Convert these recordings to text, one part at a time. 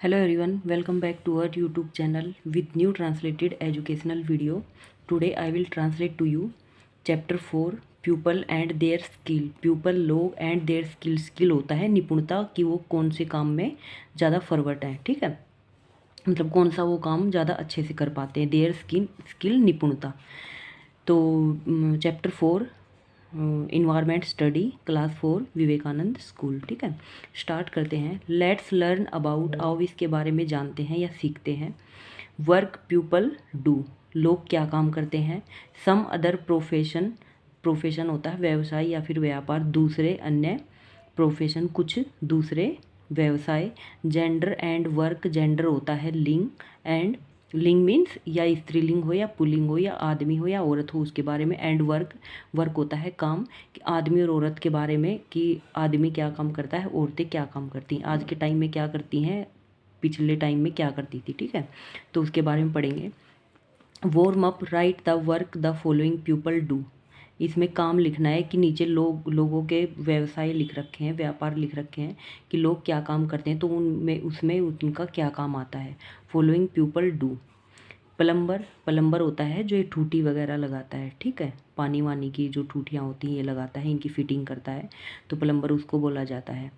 Hello everyone, welcome back to our YouTube channel with new translated educational video. Today I will translate to you chapter 4 pupil and their skill. Pupil लोग and their skill. skill होता है निपुणता कि वो कौन से काम में ज़्यादा फॉरवर्ड है, ठीक है। मतलब कौन सा वो काम ज़्यादा अच्छे से कर पाते हैं। देयर स्किल निपुणता। तो chapter 4 environment study class 4 Vivekanand school, ठीक है। स्टार्ट करते हैं। लेट्स लर्न अबाउट, आओ इसके बारे में जानते हैं या सीखते हैं। वर्क पीपल डू, लोग क्या काम करते हैं। सम अदर प्रोफेशन, प्रोफेशन होता है व्यवसाय या फिर व्यापार। दूसरे अन्य, प्रोफेशन कुछ दूसरे व्यवसाय। जेंडर एंड वर्क, जेंडर होता है लिंग एंड, लिंग मीन्स या स्त्रीलिंग हो या पुल्लिंग हो या आदमी हो या औरत हो उसके बारे में। एंड वर्क, वर्क होता है काम कि आदमी और औरत के बारे में कि आदमी क्या काम करता है, औरतें क्या काम करती हैं, आज के टाइम में क्या करती हैं, पिछले टाइम में क्या करती थी, ठीक है। तो उसके बारे में पढ़ेंगे। Warm up, write the work the following people do, इसमें काम लिखना है कि नीचे लोगों के व्यवसाय लिख रखे हैं, व्यापार लिख रखे हैं कि लोग क्या काम करते हैं, तो उनमें उसमें उनका क्या काम आता है। Following people do. Plumber, plumber होता है जो ये टूटी वगैरह लगाता है, ठीक है। पानी वानी की जो टूटियाँ होती हैं ये लगाता है, इनकी फिटिंग करता है, तो प्लम्बर उसको बोला जाता है।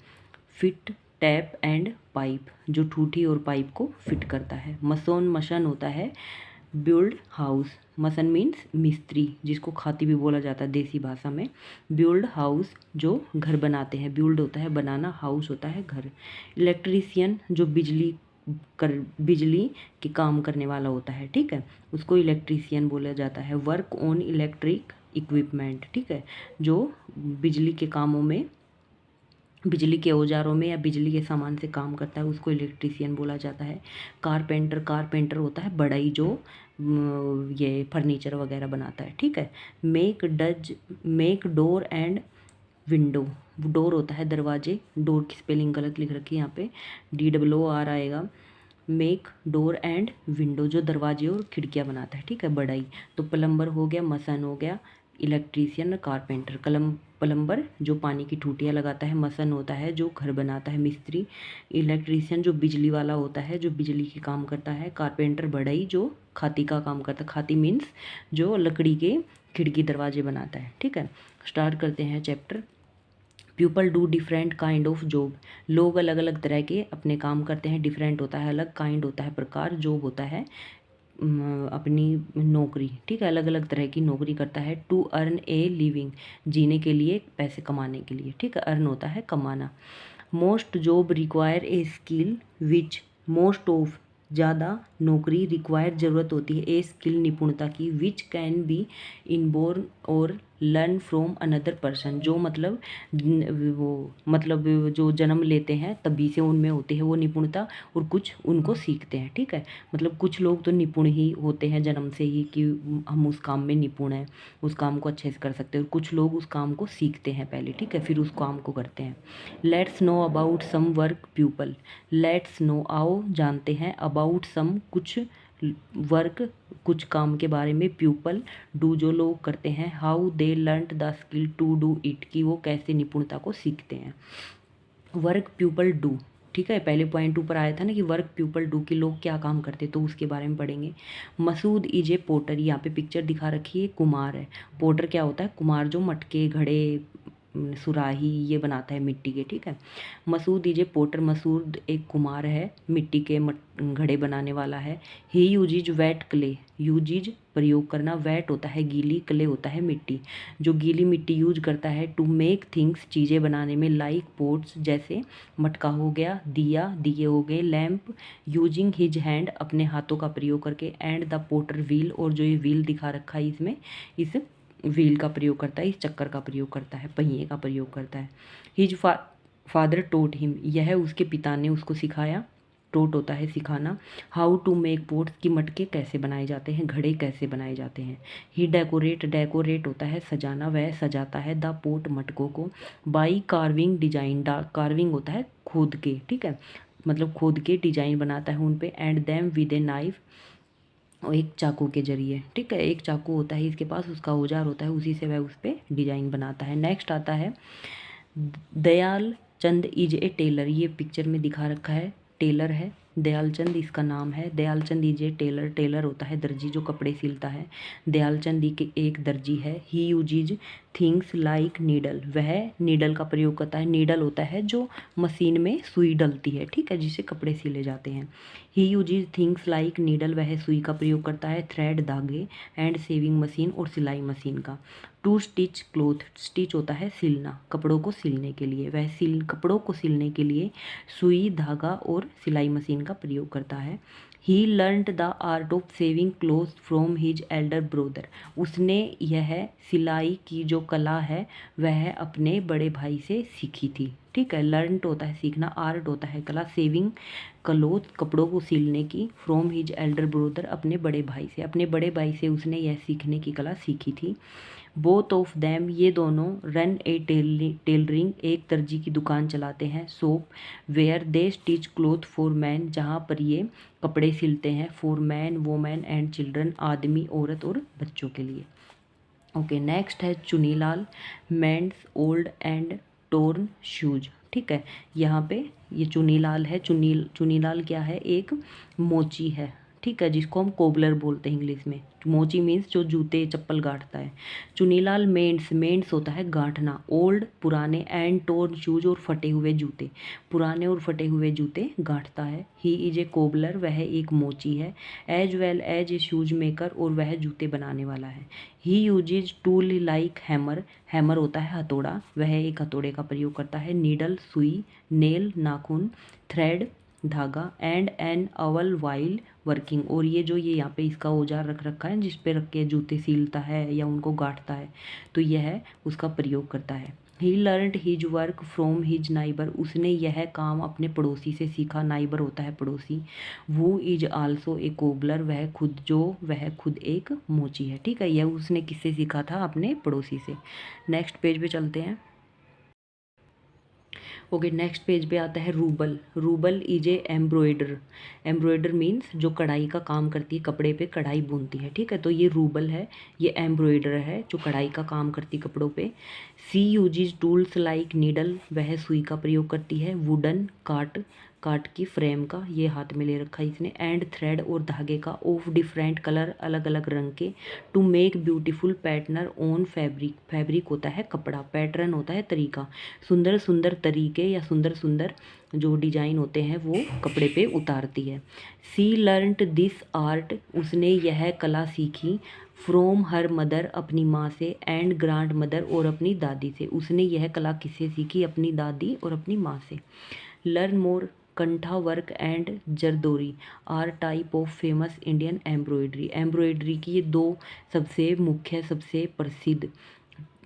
फिट टैप एंड पाइप, जो टूटी और पाइप को फिट करता है। मसोन, मशन होता है बिल्ड हाउस। मसन मीन्स मिस्त्री, जिसको खाती भी बोला जाता है देसी भाषा में। बिल्ड हाउस, जो घर बनाते हैं। बिल्ड होता है बनाना, हाउस होता है घर। इलेक्ट्रीशियन, जो बिजली के काम करने वाला होता है, ठीक है, उसको इलेक्ट्रीशियन बोला जाता है। वर्क ऑन इलेक्ट्रिक इक्विपमेंट, ठीक है, जो बिजली के कामों में, बिजली के औजारों में या बिजली के सामान से काम करता है उसको इलेक्ट्रीशियन बोला जाता है। कारपेंटर, कारपेंटर होता है बढ़ई जो ये फर्नीचर वगैरह बनाता है, ठीक है। Make door and window, door होता है दरवाजे, डोर की स्पेलिंग गलत लिख रखी है यहाँ पे, DOOR आएगा। मेक डोर एंड विंडो, जो दरवाजे और खिड़कियाँ बनाता है, ठीक है, बढ़ई। तो प्लम्बर हो गया, मसन हो गया, इलेक्ट्रीशियन, कारपेंटर। प्लम्बर जो पानी की टूटियाँ लगाता है। मसन होता है जो घर बनाता है, मिस्त्री। इलेक्ट्रीशियन जो बिजली वाला होता है, जो बिजली के काम करता है। कारपेंटर बढ़ई जो खाती का काम करता है, खाती मीन्स जो लकड़ी के खिड़की दरवाजे बनाता है, ठीक है। स्टार्ट करते हैं chapter. People do different kind of job, लोग अलग अलग तरह के अपने काम करते हैं। डिफरेंट होता है अलग, काइंड होता है प्रकार, जॉब होता है अपनी नौकरी, ठीक है, अलग अलग तरह की नौकरी करता है। टू अर्न ए लिविंग, जीने के लिए, पैसे कमाने के लिए, ठीक है। अर्न होता है कमाना। Most job require a skill which, most of ज़्यादा नौकरी रिक्वायर ज़रूरत होती है ए स्किल निपुणता की, विच कैन बी इनबोर्न और लर्न फ्रॉम अनदर पर्सन, जो मतलब वो मतलब जो जन्म लेते हैं तभी से उनमें होती है वो निपुणता, और कुछ उनको सीखते हैं, ठीक है। मतलब कुछ लोग तो निपुण ही होते हैं जन्म से ही कि हम उस काम में निपुण हैं, उस काम को अच्छे से कर सकते हैं, और कुछ लोग उस काम को सीखते हैं पहले, ठीक है, फिर उस काम को करते हैं। Let's know about some work people, let's know आओ जानते हैं, अबाउट सम कुछ, वर्क कुछ काम के बारे में, पीपल डू जो लोग करते हैं, how they learn the skill to do it कि वो कैसे निपुणता को सीखते हैं। वर्क पीपल डू, ठीक है, पहले पॉइंट ऊपर आया था ना कि वर्क पीपल डू कि लोग क्या काम करते, तो उसके बारे में पढ़ेंगे। मसूद इज ए पोटर, यहाँ पे पिक्चर दिखा रखी है, कुम्हार है। पोटर क्या होता है, कुम्हार जो मटके घड़े सुराही ये बनाता है मिट्टी के, ठीक है। Masood is a potter, Masood एक कुम्हार है, मिट्टी के घड़े बनाने वाला है। He uses wet clay, uses प्रयोग करना, वेट होता है गीली, क्ले होता है मिट्टी, जो गीली मिट्टी यूज करता है टू मेक थिंग्स चीज़ें बनाने में, लाइक पोट्स जैसे मटका हो गया, दिया दिए हो गए, लैम्प यूजिंग हिज हैंड अपने हाथों का प्रयोग करके, एंड द पोटर व्हील, और जो ये व्हील दिखा रखा है इसमें, इस व्हील का प्रयोग करता है, इस चक्कर का प्रयोग करता है, पहिए का प्रयोग करता है। हिज फादर टोट हिम, यह उसके पिता ने उसको सिखाया, टोट होता है सिखाना। हाउ टू मेक पोट्स की मटके कैसे बनाए जाते हैं, घड़े कैसे बनाए जाते हैं। ही डेकोरेट, डेकोरेट होता है सजाना, वह सजाता है द पोट मटकों को। बाई कार्विंग डिजाइन, कार्विंग होता है खोद के, ठीक है, मतलब खोद के डिजाइन बनाता है उन पे। And them with a knife, और एक चाकू के जरिए, ठीक है, एक चाकू होता है इसके पास, उसका औजार होता है, उसी से वह उस पर डिजाइन बनाता है। नेक्स्ट आता है दयाल चंद इज ए टेलर, ये पिक्चर में दिखा रखा है, टेलर है दयालचंद इसका नाम है। Dayalchand is a tailor, tailor होता है दर्जी जो कपड़े सिलता है। दयालचंद एक दर्जी है। He usage things like needle, वह नीडल का प्रयोग करता है। नीडल होता है जो मशीन में सुई डलती है, ठीक है, जिससे कपड़े सिले जाते हैं। He usage things like needle, वह सुई का प्रयोग करता है। थ्रेड धागे, एंड सेविंग मशीन और सिलाई मशीन का। टू स्टिच क्लोथ, स्टिच होता है सिलना, कपड़ों को सिलने के लिए, वह कपड़ों को सिलने के लिए सुई धागा और सिलाई मशीन का प्रयोग करता है। He learned the art of sewing cloth from his elder brother, उसने यह सिलाई की जो कला है वह अपने बड़े भाई से सीखी थी, ठीक है। लर्नड होता है सीखना, आर्ट होता है कला, सेविंग क्लोथ कपड़ों को सिलने की, फ्रॉम हिज एल्डर ब्रदर अपने बड़े भाई से, अपने बड़े भाई से उसने यह सीखने की कला सीखी थी। बोथ ऑफ देम, ये दोनों, रन ए टेलरिंग, एक दर्जी की दुकान चलाते हैं। Shop where they stitch cloth for man, जहाँ पर ये कपड़े सिलते हैं। For man, women and children, आदमी, औरत और बच्चों के लिए। ओके, नेक्स्ट है Chunilal, mends old and torn shoes, ठीक है। यहाँ पे ये चुनीलाल है। चुनीलाल क्या है, एक मोची है, ठीक है, जिसको हम कोबलर बोलते हैं इंग्लिश में। मोची मीन्स जो जूते चप्पल गांठता है। चुनीलाल मेंस, मेंस होता है गांठना, ओल्ड पुराने, एंड टोर्न शूज और फटे हुए जूते, पुराने और फटे हुए जूते गांठता है। ही इज ए कोबलर, वह एक मोची है। As well as a shoes maker, और वह जूते बनाने वाला है। He uses tool like hammer, hammer होता है हथौड़ा, वह एक हथौड़े का प्रयोग करता है। नीडल सुई, नेल नाखून, थ्रेड धागा, and an awl while working, और ये जो ये यहाँ पे इसका औजार रख रखा है जिस पे रख के जूते सीलता है या उनको गांठता है, तो यह उसका प्रयोग करता है। He learned his work from his neighbour, उसने यह काम अपने पड़ोसी से सीखा। नाइबर होता है पड़ोसी। वो इज आल्सो ए कोबलर, वह खुद एक मोची है, ठीक है। यह उसने किससे सीखा था, अपने पड़ोसी से। नेक्स्ट पेज पे चलते हैं। ओके, नेक्स्ट पेज पे आता है rouble. Rouble is a embroider, embroider means जो कढ़ाई का काम करती है, कपड़े पे कढ़ाई बुनती है, ठीक है। तो ये रूबल है, ये एम्ब्रॉयडर है जो कढ़ाई का काम करती है कपड़ों पे। सी यूजेज टूल्स लाइक नीडल, वह सुई का प्रयोग करती है। वुडन काट, काट की फ्रेम का, ये हाथ में ले रखा है इसने। एंड थ्रेड और धागे का, ऑफ डिफरेंट कलर, अलग अलग रंग के। To make beautiful pattern on fabric, fabric होता है कपड़ा, पैटर्न होता है तरीका, सुंदर सुंदर तरीके या सुंदर सुंदर जो डिजाइन होते हैं वो कपड़े पे उतारती है। सी लर्नड दिस आर्ट, उसने यह कला सीखी। फ्रॉम हर मदर, अपनी माँ से। एंड ग्रांड मदर, और अपनी दादी से। उसने यह कला किससे सीखी, अपनी दादी और अपनी माँ से। Learn more, Kantha work and zardozi are type of famous Indian embroidery, embroidery की ये दो सबसे मुख्य, सबसे प्रसिद्ध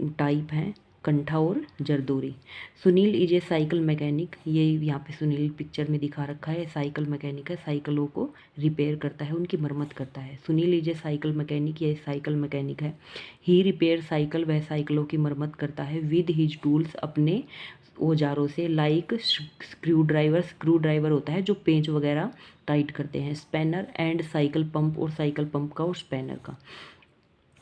टाइप हैं, कंठा और zardozi. Sunil is a cycle mechanic, ये यहाँ पे सुनील पिक्चर में दिखा रखा है, साइकिल मैकेनिक है, साइकिलों को रिपेयर करता है, उनकी मरम्मत करता है। Sunil is a cycle mechanic, ये साइकिल मैकेनिक है। ही रिपेयर साइकिल, वह साइकिलों की मरम्मत करता है। विद हिज टूल्स, अपने औजारों से। Like screw driver, screw driver होता है जो पेंच वगैरह टाइट करते हैं। स्पैनर एंड साइकिल पंप, और साइकिल पंप का और स्पैनर का।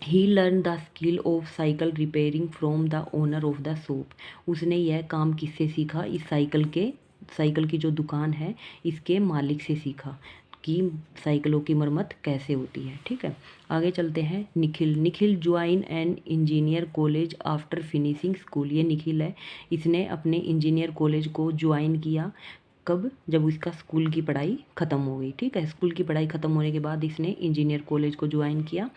He learn the skill of cycle repairing from the owner of the shop, उसने यह काम किससे सीखा, इस साइकिल की जो दुकान है इसके मालिक से सीखा कि साइकिलों की मरम्मत कैसे होती है, ठीक है। आगे चलते हैं। Nikhil, Nikhil join an engineer college after finishing school, ये निखिल है, इसने अपने इंजीनियर कॉलेज को ज्वाइन किया। कब, जब इसका स्कूल की पढ़ाई ख़त्म हो गई, ठीक है। स्कूल की पढ़ाई ख़त्म होने के बाद इसने इंजीनियर कॉलेज को ज्वाइन किया।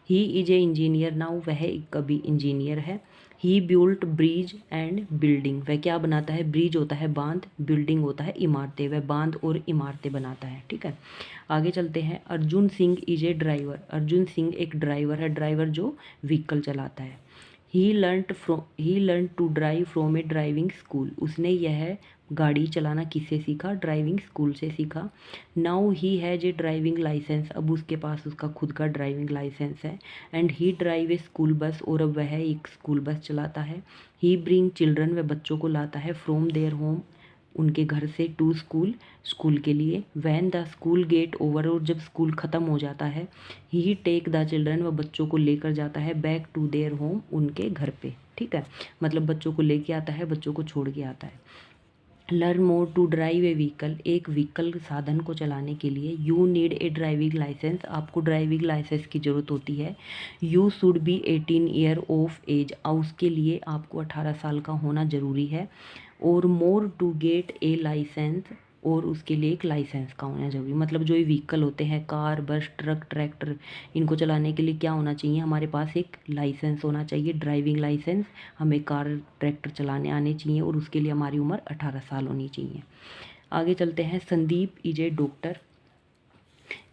He is a engineer now, वह एक कभी इंजीनियर है। ही बिल्ट ब्रिज एंड बिल्डिंग, वह क्या बनाता है, ब्रिज होता है बांध, बिल्डिंग होता है इमारतें, वह बांध और इमारतें बनाता है, ठीक है। आगे चलते हैं। Arjun Singh is a driver, Arjun Singh एक ड्राइवर है, ड्राइवर जो व्हीकल चलाता है। He learn to drive from a driving school, उसने यह गाड़ी चलाना किससे सीखा, ड्राइविंग स्कूल से सीखा। Now he has a driving licence, अब उसके पास उसका खुद का ड्राइविंग लाइसेंस है। And he drive a school bus, और अब वह एक स्कूल बस चलाता है। ही ब्रिंग चिल्ड्रन, वह बच्चों को लाता है। फ्रॉम देयर होम, उनके घर से। टू स्कूल, स्कूल के लिए। When the school get over, और जब स्कूल ख़त्म हो जाता है। ही टेक द चिल्ड्रन, वह बच्चों को लेकर जाता है। बैक टू देयर होम, उनके घर पे, ठीक है। मतलब बच्चों को लेके आता है, बच्चों को छोड़ के आता है। Learn more to drive a vehicle, एक व्हीकल साधन को चलाने के लिए you need a driving licence, आपको ड्राइविंग लाइसेंस की ज़रूरत होती है। You should be 18 year of age, उसके लिए आपको 18 साल का होना ज़रूरी है। और more to get a licence, और उसके लिए एक लाइसेंस का होना जरूरी, मतलब जो ये व्हीकल होते हैं कार बस ट्रक ट्रैक्टर, इनको चलाने के लिए क्या होना चाहिए, हमारे पास एक लाइसेंस होना चाहिए, ड्राइविंग लाइसेंस। हमें कार ट्रैक्टर चलाने आने चाहिए और उसके लिए हमारी उम्र 18 साल होनी चाहिए। आगे चलते हैं। संदीप इज ए डॉक्टर,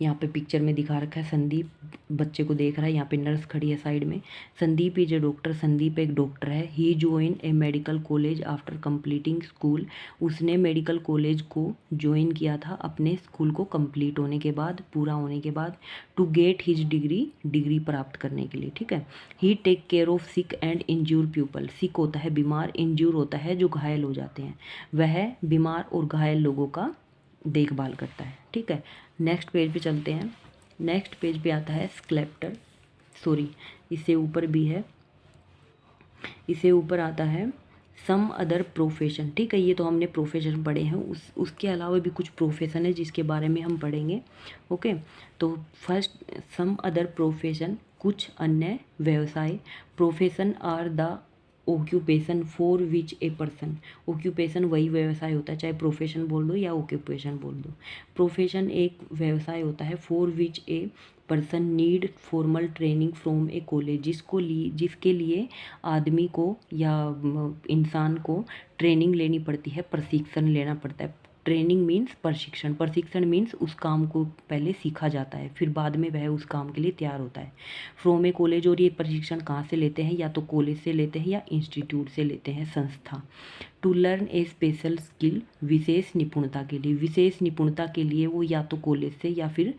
यहाँ पे पिक्चर में दिखा रखा है संदीप बच्चे को देख रहा है, यहाँ पे नर्स खड़ी है साइड में। Sandeep is a doctor, Sandeep एक डॉक्टर है। He join a medical college after completing school, उसने मेडिकल कॉलेज को ज्वाइन किया था अपने स्कूल को कंप्लीट होने के बाद, पूरा होने के बाद, to get his degree, degree प्राप्त करने के लिए, ठीक है। He take care of sick and injure people, sick होता है बीमार, इंज्यूर होता है जो घायल हो जाते हैं, वह बीमार और घायल लोगों का देखभाल करता है, ठीक है। नेक्स्ट पेज पे चलते हैं। नेक्स्ट पेज पे आता है स्क्लेप्टर, सॉरी इससे ऊपर भी है, इससे ऊपर आता है सम अदर प्रोफेशन, ठीक है। ये तो हमने प्रोफेशन पढ़े हैं, उसके अलावा भी कुछ प्रोफेशन है जिसके बारे में हम पढ़ेंगे, ओके। तो फर्स्ट सम अदर प्रोफेशन, कुछ अन्य व्यवसाय। Profession are the occupation for which a person, occupation वही व्यवसाय होता है, चाहे प्रोफेशन बोल दो या ऑक्यूपेशन बोल दो। प्रोफेशन एक व्यवसाय होता है, for which a person need formal training from A college, जिसके लिए आदमी को या इंसान को ट्रेनिंग लेनी पड़ती है, प्रशिक्षण लेना पड़ता है। ट्रेनिंग मीन्स प्रशिक्षण, प्रशिक्षण मीन्स उस काम को पहले सीखा जाता है फिर बाद में वह उस काम के लिए तैयार होता है। फ्रॉम ए कॉलेज, और ये प्रशिक्षण कहाँ से लेते हैं, या तो कॉलेज से लेते हैं या इंस्टीट्यूट से लेते हैं, संस्था। To learn a special skill, विशेष निपुणता के लिए, विशेष निपुणता के लिए वो या तो कॉलेज से या फिर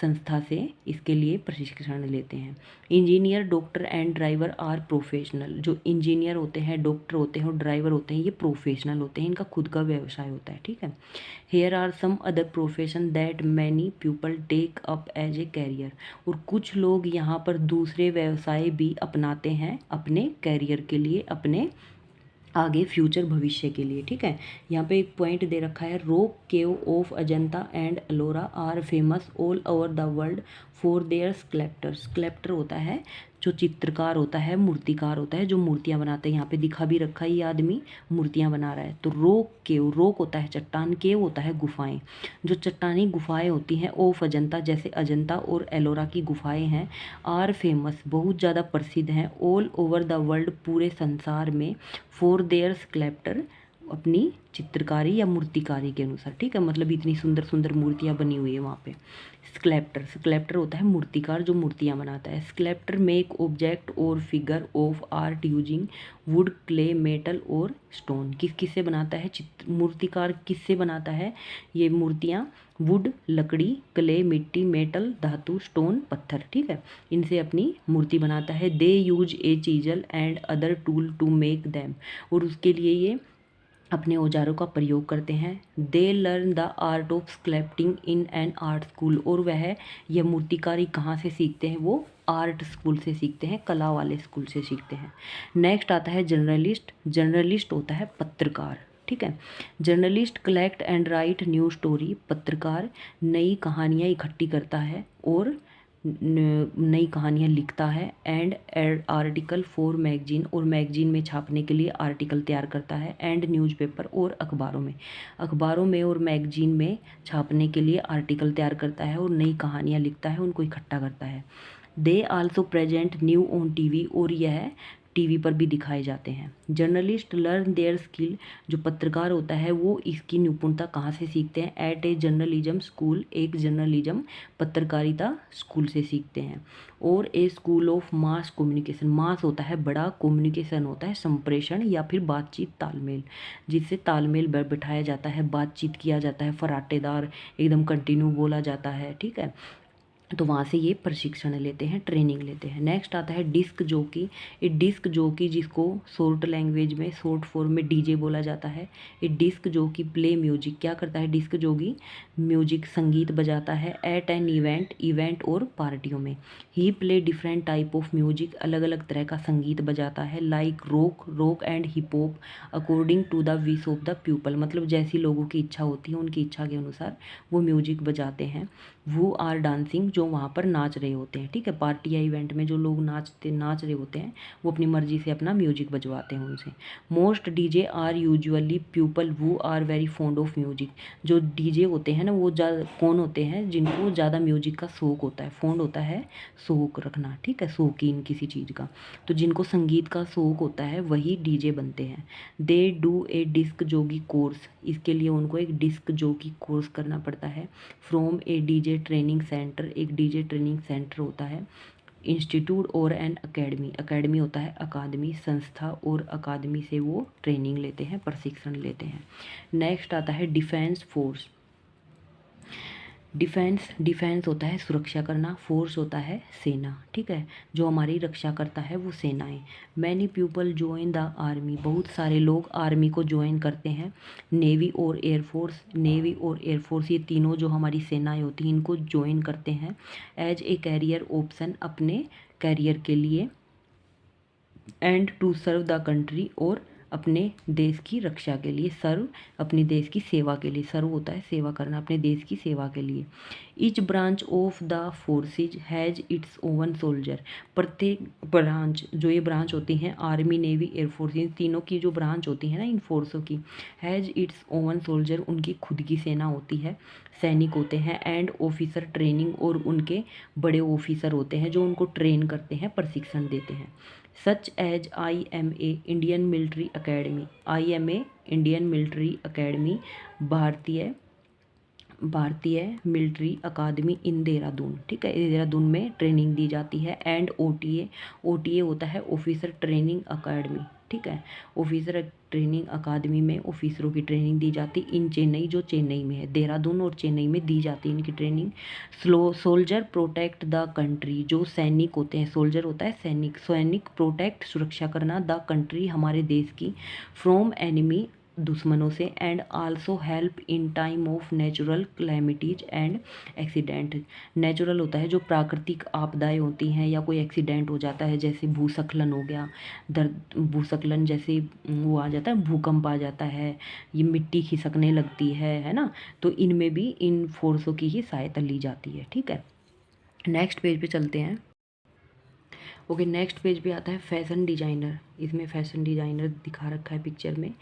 संस्था से इसके लिए प्रशिक्षण लेते हैं। Engineer doctor and driver are professional, जो इंजीनियर होते हैं डॉक्टर होते हैं और ड्राइवर होते हैं ये प्रोफेशनल होते हैं, इनका खुद का व्यवसाय होता है, ठीक है। Here are some other profession that many people take up as a career, और कुछ लोग यहाँ पर दूसरे व्यवसाय भी अपनाते हैं अपने कैरियर के लिए, अपने आगे फ्यूचर भविष्य के लिए, ठीक है। यहाँ पे एक पॉइंट दे रखा है, rock cave of Ajanta and Ellora are famous all over the world for their sculptor, sculptor होता है जो चित्रकार होता है, मूर्तिकार होता है जो मूर्तियाँ बनाते हैं, यहाँ पे दिखा भी रखा है ये आदमी मूर्तियाँ बना रहा है। तो रॉक केव, रॉक होता है चट्टान, केव होता है गुफाएं, जो चट्टानी गुफाएं होती हैं ऑफ अजंता, जैसे अजंता और एलोरा की गुफाएं हैं, आर फेमस बहुत ज़्यादा प्रसिद्ध हैं, ऑल ओवर द वर्ल्ड पूरे संसार में, फॉर देयर स्कल्प्टर अपनी चित्रकारी या मूर्तिकारी के अनुसार, ठीक है। मतलब इतनी सुंदर सुंदर मूर्तियाँ बनी हुई है वहाँ पे। स्कल्प्टर, स्कल्प्टर होता है मूर्तिकार जो मूर्तियाँ बनाता है। स्कल्प्टर मेक ऑब्जेक्ट और figure of art using would clay metal और स्टोन, किस से बनाता है मूर्तिकार, किससे बनाता है ये मूर्तियाँ, वुड लकड़ी, क्ले मिट्टी, मेटल धातु, स्टोन पत्थर, ठीक है, इनसे अपनी मूर्ति बनाता है। They use a chisel and other tool to make them, और उसके लिए ये अपने औजारों का प्रयोग करते हैं। दे learn the art of sculpting in an art school, और वह यह मूर्तिकारी कहाँ से सीखते हैं, वो आर्ट स्कूल से सीखते हैं, कला वाले स्कूल से सीखते हैं। नेक्स्ट आता है जर्नलिस्ट, जर्नलिस्ट होता है पत्रकार, ठीक है। Journalist collect and write new story, पत्रकार नई कहानियाँ इकट्ठी करता है और नई कहानियाँ लिखता है। एंड आर्टिकल फॉर मैगजीन, और मैगजीन में छापने के लिए आर्टिकल तैयार करता है। एंड न्यूज़पेपर, और अखबारों में और मैगजीन में छापने के लिए आर्टिकल तैयार करता है और नई कहानियाँ लिखता है, उनको इकट्ठा करता है। They also present new on TV, और यह टीवी पर भी दिखाए जाते हैं। जर्नलिस्ट लर्न देयर स्किल, जो पत्रकार होता है वो इसकी निपुणता कहाँ से सीखते हैं, एट ए जर्नलिज्म स्कूल, एक जर्नलिज्म पत्रकारिता स्कूल से सीखते हैं। और ए स्कूल ऑफ मास कम्युनिकेशन, मास होता है बड़ा, कम्युनिकेशन होता है संप्रेषण या फिर बातचीत तालमेल, जिससे तालमेल बिठाया जाता है, बातचीत किया जाता है, फराटेदार एकदम कंटिन्यू बोला जाता है, ठीक है। तो वहाँ से ये प्रशिक्षण लेते हैं, ट्रेनिंग लेते हैं। नेक्स्ट आता है डिस्क जॉकी। ये डिस्क जॉकी, जिसको शॉर्ट लैंग्वेज में, शॉर्ट फॉर्म में डीजे बोला जाता है। ये डिस्क जॉकी प्ले म्यूजिक, क्या करता है डिस्क जॉकी? म्यूजिक, संगीत बजाता है एट एन इवेंट और पार्टियों में। He play different type of music, अलग अलग तरह का संगीत बजाता है। Like rock and hip hop according to the wish of the people, मतलब जैसी लोगों की इच्छा होती है उनकी इच्छा के अनुसार वो म्यूजिक बजाते हैं। वो आर डांसिंग, जो वहाँ पर नाच रहे होते हैं, ठीक है। पार्टी या इवेंट में जो लोग नाच रहे होते हैं वो अपनी मर्जी से अपना म्यूजिक बजवाते हैं उनसे। Most DJ are usually people who are very fond of music. जो डीजे होते हैं ना, वो कौन होते हैं? जिनको ज़्यादा म्यूजिक का शौक होता है। फॉन्ड होता है शौक रखना, ठीक है, शौकीन किसी चीज़ का। तो जिनको संगीत का शौक होता है वही डीजे बनते हैं। They do a disc jockey course, इसके लिए उनको एक डिस्क जोगी कोर्स करना पड़ता है। From A DJ training centre, एक डीजे ट्रेनिंग सेंटर होता है। इंस्टीट्यूट और एन अकेडमी, अकेडमी होता है अकादमी, संस्था और अकादमी से वो ट्रेनिंग लेते हैं, प्रशिक्षण लेते हैं। नेक्स्ट आता है डिफेंस फोर्स। डिफेंस होता है सुरक्षा करना, फोर्स होता है सेना, ठीक है। जो हमारी रक्षा करता है वो सेनाएं। Many people join the army, बहुत सारे लोग आर्मी को ज्वाइन करते हैं। नेवी और एयरफोर्स, ये तीनों जो हमारी सेनाएं होती हैं इनको ज्वाइन करते हैं एज ए कैरियर ऑप्शन, अपने कैरियर के लिए। And to serve the country, और अपने देश की रक्षा के लिए। सर्व, अपने देश की सेवा के लिए। सर्व होता है सेवा करना, अपने देश की सेवा के लिए। Each branch of the forces has its oven soldier, प्रत्येक ब्रांच, जो ये ब्रांच होती हैं आर्मी, नेवी, एयरफोर्स, इन तीनों की जो ब्रांच होती है ना इन फोर्सों की, हैज़ इट्स ओवन सोल्जर, उनकी खुद की सेना होती है, सैनिक होते हैं। एंड ऑफिसर ट्रेनिंग, और उनके बड़े ऑफिसर होते हैं जो उनको ट्रेन करते हैं, प्रशिक्षण देते हैं। सच एज IMA Indian military academy, IMA Indian military academy, भारतीय मिलिट्री अकादमी इन देहरादून, ठीक है, देहरादून में ट्रेनिंग दी जाती है। एंड OTA होता है ऑफिसर ट्रेनिंग अकेडमी, ठीक है। ऑफिसर ट्रेनिंग अकादमी में ऑफिसरों की ट्रेनिंग दी जाती इन चेन्नई, जो चेन्नई में है। देहरादून और चेन्नई में दी जाती है इनकी training. Soldier protect the country, जो सैनिक होते हैं, सोल्जर होता है सैनिक प्रोटेक्ट, सुरक्षा करना, द कंट्री, हमारे देश की, फ्रॉम एनिमी, दुश्मनों से। And also help in time of natural calamities and accident, natural होता है जो प्राकृतिक आपदाएं होती हैं या कोई एक्सीडेंट हो जाता है, जैसे भूस्खलन हो गया, भूस्खलन जैसे वो आ जाता है, भूकंप आ जाता है, ये मिट्टी खिसकने लगती है ना, तो इनमें भी इन फोर्सों की ही सहायता ली जाती है, ठीक है। नेक्स्ट पेज पे चलते हैं। ओके, नेक्स्ट पेज पे आता है फैशन डिजाइनर। इसमें फैशन डिजाइनर दिखा रखा है पिक्चर में,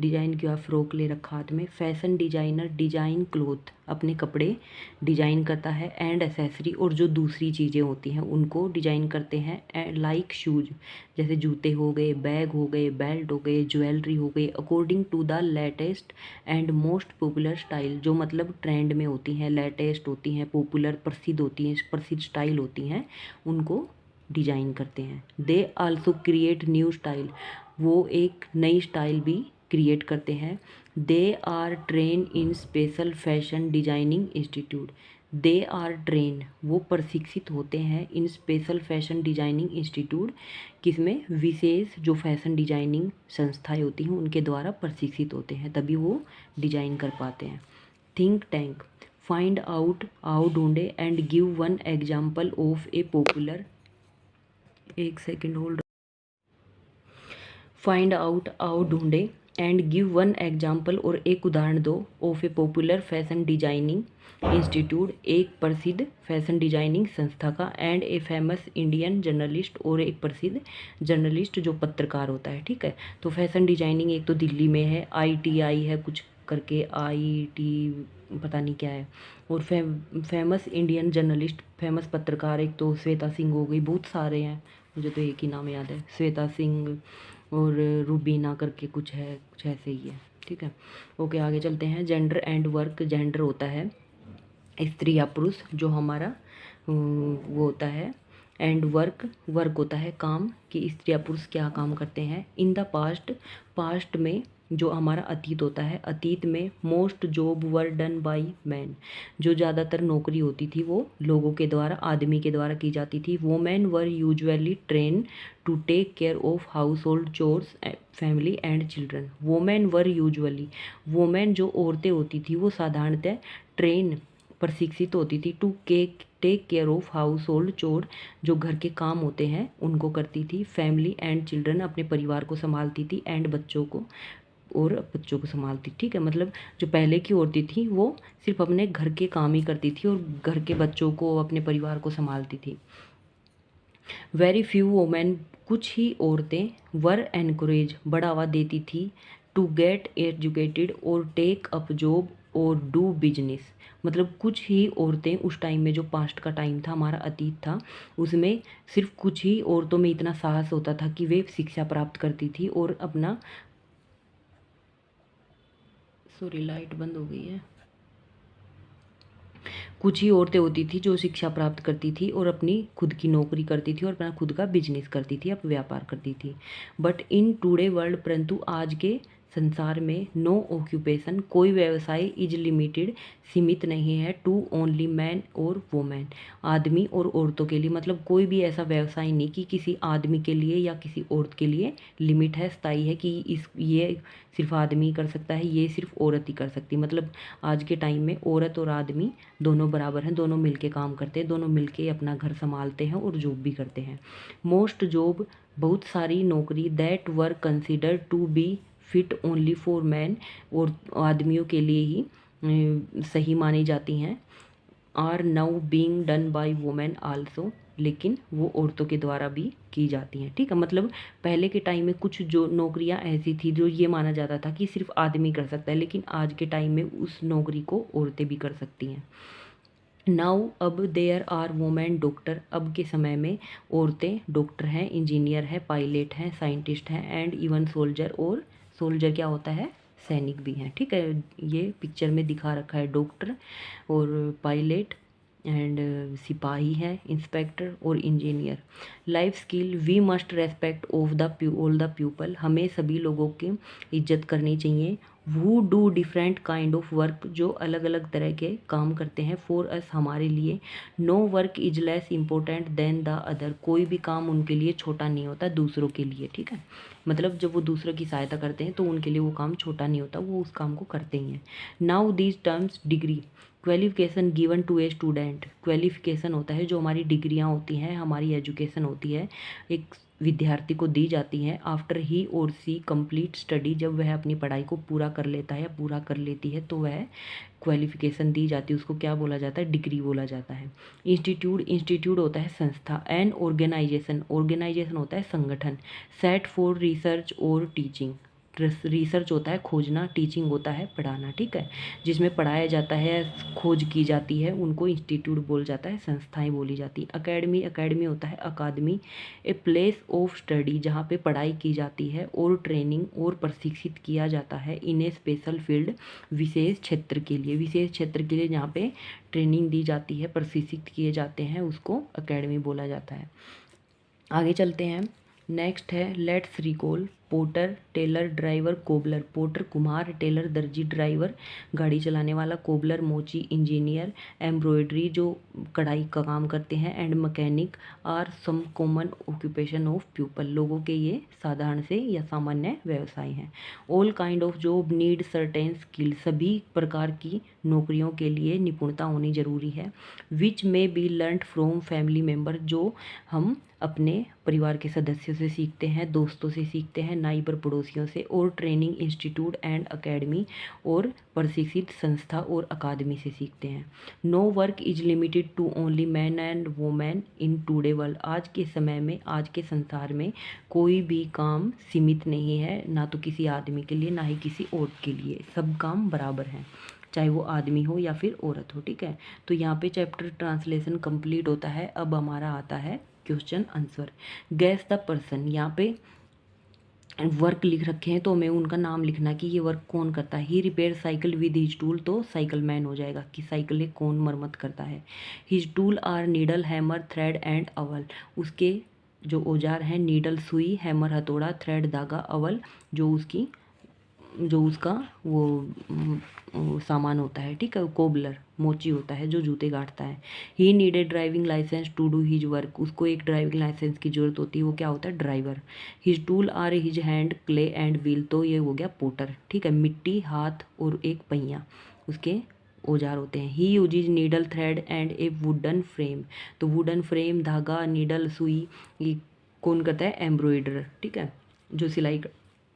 डिजाइन किया फ्रॉक ले रखा हाथ में। फैशन डिजाइनर डिजाइन क्लोथ, अपने कपड़े डिजाइन करता है। एंड एसेसरी, और जो दूसरी चीज़ें होती हैं उनको डिजाइन करते हैं। लाइक शूज, जैसे जूते हो गए, बैग हो गए, बेल्ट हो गए, ज्वेलरी हो गई, according to the latest and most popular style, जो मतलब ट्रेंड में होती हैं, लेटेस्ट होती हैं, पॉपुलर प्रसिद्ध होती हैं, प्रसिद्ध स्टाइल होती हैं, उनको डिजाइन करते हैं। They also create new style, वो एक नई स्टाइल भी क्रिएट करते हैं। They are train in special fashion designing institute, they are train, वो प्रशिक्षित होते हैं in special fashion designing institute, किसमें? विशेष जो फैशन डिजाइनिंग संस्थाएं होती हैं उनके द्वारा प्रशिक्षित होते हैं, तभी वो डिजाइन कर पाते हैं। थिंक टैंक, फाइंड आउट, आओ ढूंढे, and give one example of A popular, एक सेकेंड होल्ड, फाइंड आउट, आओ ढूंढे, एंड गिव वन एग्जाम्पल, और एक उदाहरण दो, of A popular fashion designing institute, एक प्रसिद्ध फैशन डिजाइनिंग संस्था का। And a famous Indian journalist, और एक प्रसिद्ध जर्नलिस्ट जो पत्रकार होता है, ठीक है। तो फैशन डिजाइनिंग एक तो दिल्ली में है, ITI है कुछ करके, IT पता नहीं क्या है, और फेमस इंडियन जर्नलिस्ट, फेमस पत्रकार एक तो श्वेता सिंह हो गई, बहुत सारे हैं, मुझे तो एक ही नाम याद है, श्वेता सिंह, और रूबीना करके कुछ है, कुछ ऐसे ही है, ठीक है। ओके, आगे चलते हैं। जेंडर एंड वर्क, जेंडर होता है स्त्री या पुरुष, जो हमारा वो होता है। एंड वर्क होता है काम, कि स्त्री या पुरुष क्या काम करते हैं। इन द पास्ट में जो हमारा अतीत होता है, अतीत में most job were done by man, जो ज़्यादातर नौकरी होती थी वो लोगों के द्वारा, आदमी के द्वारा की जाती थी। Women were usually train to take care of household chores, family and children. Women were usually, women जो औरतें होती थी वो साधारणतः ट्रेन, प्रशिक्षित होती थी, to take care of household chore, जो घर के काम होते हैं उनको करती थी। फैमिली एंड चिल्ड्रन, अपने परिवार को संभालती थी। एंड बच्चों को, और बच्चों को संभालती, ठीक है। मतलब जो पहले की औरतें थी वो सिर्फ अपने घर के काम ही करती थी और घर के बच्चों को, अपने परिवार को संभालती थी। वेरी फ्यू वोमेन, कुछ ही औरतें, वर एनकरेज, बढ़ावा देती थी, टू गेट एजुकेटेड और टेक अप जॉब और डू बिजनेस। मतलब कुछ ही औरतें उस टाइम में, जो पास्ट का टाइम था, हमारा अतीत था, उसमें सिर्फ कुछ ही औरतों में इतना साहस होता था कि वे शिक्षा प्राप्त करती थी और अपना, सॉरी लाइट बंद हो गई है, कुछ ही औरतें होती थी जो शिक्षा प्राप्त करती थी और अपनी खुद की नौकरी करती थी और अपना खुद का बिजनेस करती थी, अपना व्यापार करती थी। बट इन टुडे वर्ल्ड, परंतु आज के संसार में, नो ऑक्यूपेशन, कोई व्यवसाय, इज लिमिटेड, सीमित नहीं है, टू ओनली मैन और वोमेन, आदमी और औरतों के लिए। मतलब कोई भी ऐसा व्यवसाय नहीं कि किसी आदमी के लिए या किसी औरत के लिए लिमिट है, स्थायी है, कि इस ये सिर्फ आदमी कर सकता है, ये सिर्फ औरत ही कर सकती है। मतलब आज के टाइम में औरत और आदमी दोनों बराबर हैं, दोनों मिलके काम करते हैं, दोनों मिलके अपना घर संभालते हैं और जॉब भी करते हैं। मोस्ट जॉब, बहुत सारी नौकरी, that were consider to be fit only for man, और आदमियों के लिए ही सही मानी जाती हैं, are now being done by women also, लेकिन वो औरतों के द्वारा भी की जाती हैं, ठीक है। मतलब पहले के टाइम में कुछ जो नौकरियां ऐसी थी जो ये माना जाता था कि सिर्फ आदमी कर सकता है, लेकिन आज के टाइम में उस नौकरी को औरतें भी कर सकती हैं। नाउ, अब देयर आर वुमेन डॉक्टर, अब के समय में औरतें डॉक्टर हैं, इंजीनियर हैं, पायलट हैं, साइंटिस्ट हैं, एंड इवन सोल्जर, और सोल्जर क्या होता है, सैनिक भी हैं, ठीक है। ये पिक्चर में दिखा रखा है, डॉक्टर और पायलट एंड सिपाही है, इंस्पेक्टर और engineer. Life skill, we must respect of the all the people, हमें सभी लोगों की इज्जत करनी चाहिए। Who do different kind of work, जो अलग अलग तरह के काम करते हैं, फॉर अस, हमारे लिए। No work is less important than the other, कोई भी काम उनके लिए छोटा नहीं होता दूसरों के लिए, ठीक है। मतलब जब वो दूसरों की सहायता करते हैं तो उनके लिए वो काम छोटा नहीं होता, वो उस काम को करते ही हैं। Now these terms, degree, qualification given to a student, qualification होता है जो हमारी डिग्रियां होती हैं, हमारी एजुकेशन होती है, एक विद्यार्थी को दी जाती हैं, आफ्टर ही और सी कंप्लीट स्टडी, जब वह अपनी पढ़ाई को पूरा कर लेता है या पूरा कर लेती है तो वह क्वालिफिकेशन दी जाती है, उसको क्या बोला जाता है, डिग्री बोला जाता है। इंस्टीट्यूट, इंस्टीट्यूट होता है संस्था। एन ऑर्गेनाइजेशन, ऑर्गेनाइजेशन होता है संगठन। सेट फॉर रिसर्च और टीचिंग, रिसर्च होता है खोजना, टीचिंग होता है पढ़ाना, ठीक है। जिसमें पढ़ाया जाता है, खोज की जाती है, उनको इंस्टीट्यूट बोल जाता है, संस्थाएं बोली जाती हैं। अकेडमी, अकेडमी होता है अकादमी। ए प्लेस ऑफ स्टडी, जहाँ पे पढ़ाई की जाती है, और ट्रेनिंग, और प्रशिक्षित किया जाता है, इन ए स्पेशल फील्ड, विशेष क्षेत्र के लिए, विशेष क्षेत्र के लिए जहाँ पे ट्रेनिंग दी जाती है, प्रशिक्षित किए जाते हैं, उसको अकेडमी बोला जाता है। आगे चलते हैं। नेक्स्ट है let's recall, porter, tailor, driver, cobbler. Porter कुम्हार, टेलर दर्जी, ड्राइवर गाड़ी चलाने वाला, कोबलर मोची, इंजीनियर, एम्ब्रॉयडरी जो कढ़ाई का काम करते हैं, and mechanic are some common occupation of people, लोगों के ये साधारण से या सामान्य व्यवसाय हैं। All kind of job need certain skill, सभी प्रकार की नौकरियों के लिए निपुणता होनी जरूरी है। विच में B learned from family member, जो हम अपने परिवार के सदस्यों से सीखते हैं, दोस्तों से सीखते हैं, नाइबर पड़ोसियों से, और ट्रेनिंग इंस्टीट्यूट एंड अकेडमी, और प्रशिक्षित संस्था और अकादमी से सीखते हैं। No work is limited to only man and women in today world, आज के समय में, आज के संसार में कोई भी काम सीमित नहीं है, ना तो किसी आदमी के लिए, ना ही किसी औरत के लिए, सब काम बराबर हैं, चाहे वो आदमी हो या फिर औरत हो, ठीक है। तो यहाँ पे चैप्टर ट्रांसलेशन कंप्लीट होता है। अब हमारा आता है question answer. Gas the person, यहाँ पे वर्क लिख रखे हैं तो हमें उनका नाम लिखना कि ये वर्क कौन करता है। He repair cycle with his tool, तो साइकिल मैन हो जाएगा कि साइकिल कौन मरम्मत करता है। His tool are needle, hammer, thread and awl, उसके जो औजार हैं, नीडल सुई, हैमर हथौड़ा, थ्रेड धागा, अवल जो उसकी जो उसका वो सामान होता है, ठीक है, कोबलर मोची होता है जो जूते गाड़ता है। He needed driving licence to do his work, उसको एक ड्राइविंग लाइसेंस की जरूरत होती है, वो क्या होता है, driver. His tool are his hand, clay and wheel, तो ये हो गया पोटर, ठीक है, मिट्टी, हाथ और एक पहिया उसके औजार होते हैं। He uses needle, thread and a wooden frame, तो वुडन फ्रेम, धागा, नीडल, सुई, ये कौन करता है, एम्ब्रॉयडर, ठीक है, जो सिलाई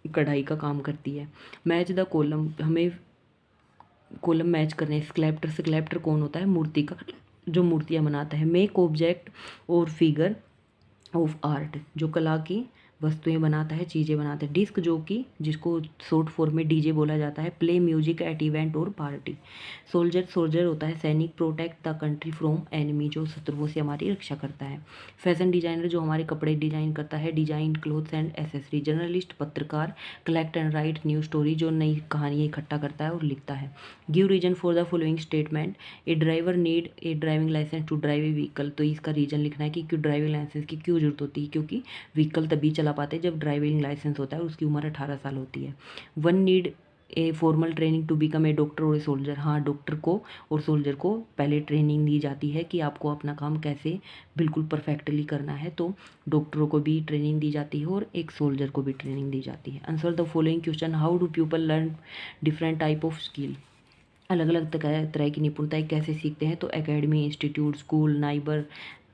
कढ़ाई का काम करती है। मैच द कॉलम, हमें कॉलम मैच करने। स्कल्पटर, स्कल्पटर कौन होता है, मूर्ति का जो मूर्तियाँ बनाता है। मेक ऑब्जेक्ट और फिगर ऑफ आर्ट, जो कला की वस्तुएं बनाता है, चीज़ें बनाता है। डिस्क जॉकी, जिसको शॉर्ट फॉर्म में डीजे बोला जाता है। प्ले म्यूजिक एट इवेंट और पार्टी। सोल्जर, सोल्जर होता है सैनिक। Protect the country from enemy, जो शत्रुओं से हमारी रक्षा करता है। फैशन डिजाइनर, जो हमारे कपड़े डिजाइन करता है। Design clothes and accessory. Journalist, पत्रकार। Collect and write new story, जो नई कहानियाँ इकट्ठा करता है और लिखता है। Give reason for the following statement. A driver need a driving licence to drive a vehicle, तो इसका रीजन लिखना है कि क्यों ड्राइविंग लाइसेंस की क्यों जरूरत होती है, क्योंकि व्हीकल तभी चला पाते हैं जब ड्राइविंग लाइसेंस होता है और उसकी उम्र 18 साल होती है। One need a formal training to become a doctor और ए सोल्जर, हाँ डॉक्टर को और सोल्जर को पहले ट्रेनिंग दी जाती है कि आपको अपना काम कैसे बिल्कुल परफेक्टली करना है, तो डॉक्टरों को भी ट्रेनिंग दी जाती है और एक सोल्जर को भी ट्रेनिंग दी जाती है। Answer the following question, how do people learn different type of skill, अलग अलग तरह की निपुणताएं कैसे सीखते हैं, तो academy, institute, school, neighbour,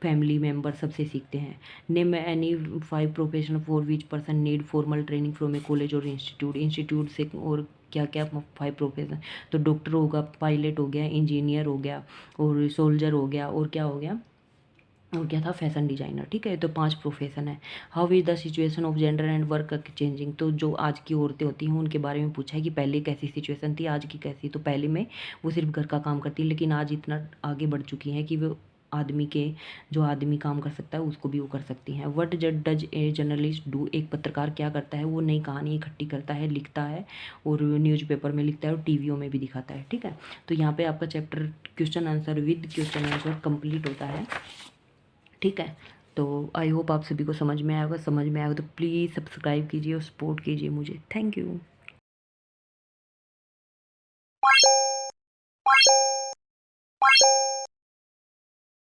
family member सबसे सीखते हैं। Name any 5 profession for which person need formal training from A college और इंस्टीट्यूट, इंस्टीट्यूट से और क्या क्या 5 प्रोफेशन, तो डॉक्टर होगा, पायलट हो गया, इंजीनियर हो गया और सोल्जर हो गया और क्या हो गया, और क्या था, फैशन डिजाइनर, ठीक है, तो 5 प्रोफेशन है। How is the situation of gender and work changing, तो जो आज की औरतें होती हैं उनके बारे में पूछा है कि पहले कैसी सिचुएशन थी, आज की कैसी, तो पहले में वो सिर्फ घर का काम करती है, लेकिन आज इतना आगे बढ़ चुकी हैं कि वो आदमी के जो आदमी काम कर सकता है उसको भी वो कर सकती हैं। What does a journalist do, एक पत्रकार क्या करता है, वो नई कहानी इकट्ठी करता है, लिखता है और न्यूज़पेपर में लिखता है और टीवियों में भी दिखाता है, ठीक है। तो यहाँ पे आपका chapter question answer with question answer complete होता है, ठीक है। तो आई होप आप सभी को समझ में आया होगा, समझ में आया होगा तो प्लीज़ सब्सक्राइब कीजिए और सपोर्ट कीजिए मुझे। Thank you.